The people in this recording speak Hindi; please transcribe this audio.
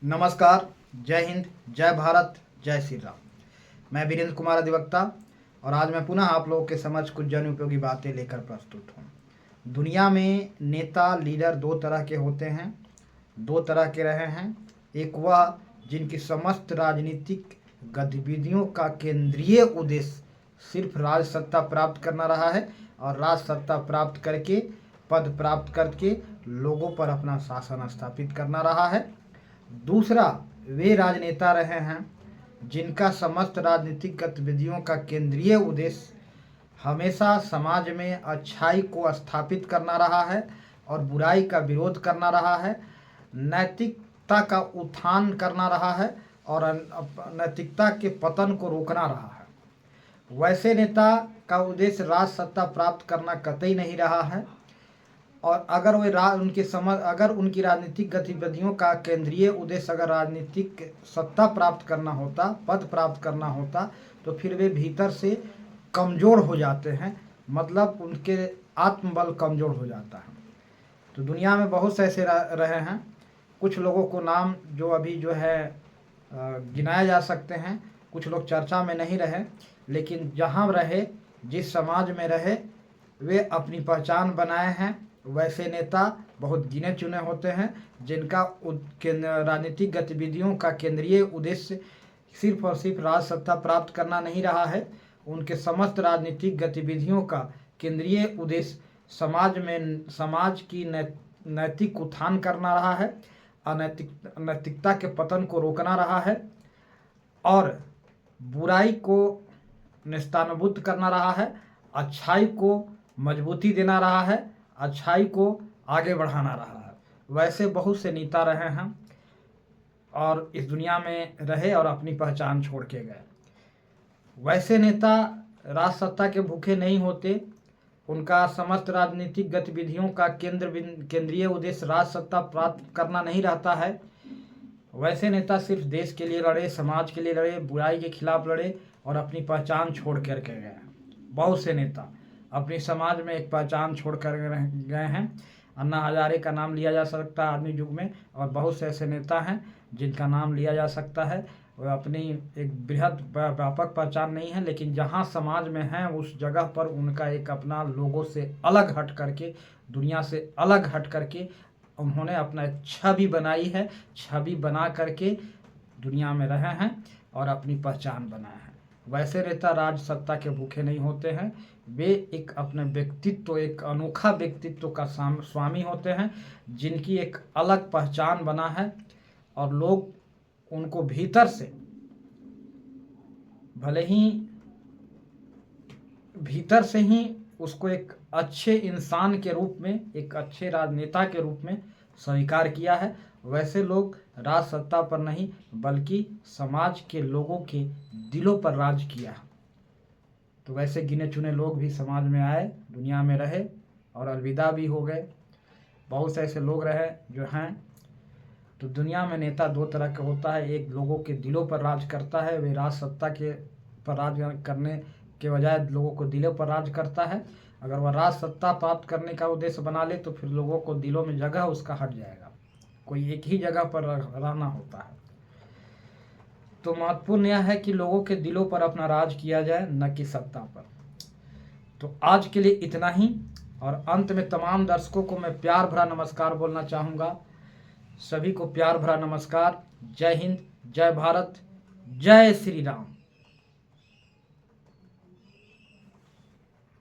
नमस्कार, जय हिंद, जय भारत, जय श्री राम। मैं वीरेंद्र कुमार अधिवक्ता और आज मैं पुनः आप लोगों के समक्ष कुछ जन उपयोगी बातें लेकर प्रस्तुत हूँ। दुनिया में नेता लीडर दो तरह के होते हैं, दो तरह के रहे हैं। एक वह जिनकी समस्त राजनीतिक गतिविधियों का केंद्रीय उद्देश्य सिर्फ राज सत्ता प्राप्त करना रहा है और राज सत्ता प्राप्त करके पद प्राप्त करके लोगों पर अपना शासन स्थापित करना रहा है। दूसरा वे राजनेता रहे हैं जिनका समस्त राजनीतिक गतिविधियों का केंद्रीय उद्देश्य हमेशा समाज में अच्छाई को स्थापित करना रहा है और बुराई का विरोध करना रहा है, नैतिकता का उत्थान करना रहा है और नैतिकता के पतन को रोकना रहा है। वैसे नेता का उद्देश्य राज सत्ता प्राप्त करना कतई नहीं रहा है और अगर अगर उनकी राजनीतिक गतिविधियों का केंद्रीय उद्देश्य अगर राजनीतिक सत्ता प्राप्त करना होता, पद प्राप्त करना होता, तो फिर वे भीतर से कमज़ोर हो जाते हैं, मतलब उनके आत्मबल कमज़ोर हो जाता है। तो दुनिया में बहुत से ऐसे रहे हैं, कुछ लोगों को नाम जो अभी गिनाए जा सकते हैं, कुछ लोग चर्चा में नहीं रहे, लेकिन जहाँ रहे, जिस समाज में रहे, वे अपनी पहचान बनाए हैं। वैसे नेता बहुत गिने चुने होते हैं जिनका राजनीतिक गतिविधियों का केंद्रीय उद्देश्य सिर्फ और सिर्फ राज सत्ता प्राप्त करना नहीं रहा है। उनके समस्त राजनीतिक गतिविधियों का केंद्रीय उद्देश्य समाज की नैतिक उत्थान करना रहा है, अनैतिकता के पतन को रोकना रहा है और बुराई को नेस्तनाबूद करना रहा है, अच्छाई को मजबूती देना रहा है, अच्छाई को आगे बढ़ाना रहा है। वैसे बहुत से नेता रहे हैं और इस दुनिया में रहे और अपनी पहचान छोड़ के गए। वैसे नेता राज सत्ता के भूखे नहीं होते, उनका समस्त राजनीतिक गतिविधियों का केंद्रीय उद्देश्य राज सत्ता प्राप्त करना नहीं रहता है। वैसे नेता सिर्फ देश के लिए लड़े, समाज के लिए लड़े, बुराई के खिलाफ लड़े और अपनी पहचान छोड़ कर के गए। बहुत से नेता अपनी समाज में एक पहचान छोड़ कर गए हैं। अन्ना हजारे का नाम लिया जा सकता है आधुनिक युग में, और बहुत से ऐसे नेता हैं जिनका नाम लिया जा सकता है। वह अपनी एक बृहद व्यापक पहचान नहीं है, लेकिन जहां समाज में हैं उस जगह पर उनका एक अपना लोगों से अलग हट करके, दुनिया से अलग हट करके उन्होंने अपना एक छवि बनाई है। छवि बना करके दुनिया में रहे हैं और अपनी पहचान बनाए हैं। वैसे नेता राज सत्ता के भूखे नहीं होते हैं, वे एक अपने व्यक्तित्व, एक अनोखा व्यक्तित्व का स्वामी होते हैं जिनकी एक अलग पहचान बना है और लोग उनको भीतर से, भले ही भीतर से ही उसको एक अच्छे इंसान के रूप में, एक अच्छे राजनेता के रूप में स्वीकार किया है। वैसे लोग राज सत्ता पर नहीं बल्कि समाज के लोगों के दिलों पर राज किया। तो वैसे गिने चुने लोग भी समाज में आए, दुनिया में रहे और अलविदा भी हो गए। बहुत से ऐसे लोग रहे जो हैं। तो दुनिया में नेता दो तरह का होता है, एक लोगों के दिलों पर राज करता है, वे राज सत्ता के पर राज करने के बजाय लोगों को दिलों पर राज करता है। अगर वह राज सत्ता प्राप्त करने का उद्देश्य बना ले तो फिर लोगों को दिलों में जगह उसका हट जाएगा, कोई एक ही जगह पर रहना होता है। तो महत्वपूर्ण यह है कि लोगों के दिलों पर अपना राज किया जाए, न कि सत्ता पर। तो आज के लिए इतना ही, और अंत में तमाम दर्शकों को मैं प्यार भरा नमस्कार बोलना चाहूँगा। सभी को प्यार भरा नमस्कार। जय हिंद, जय भारत, जय श्री राम।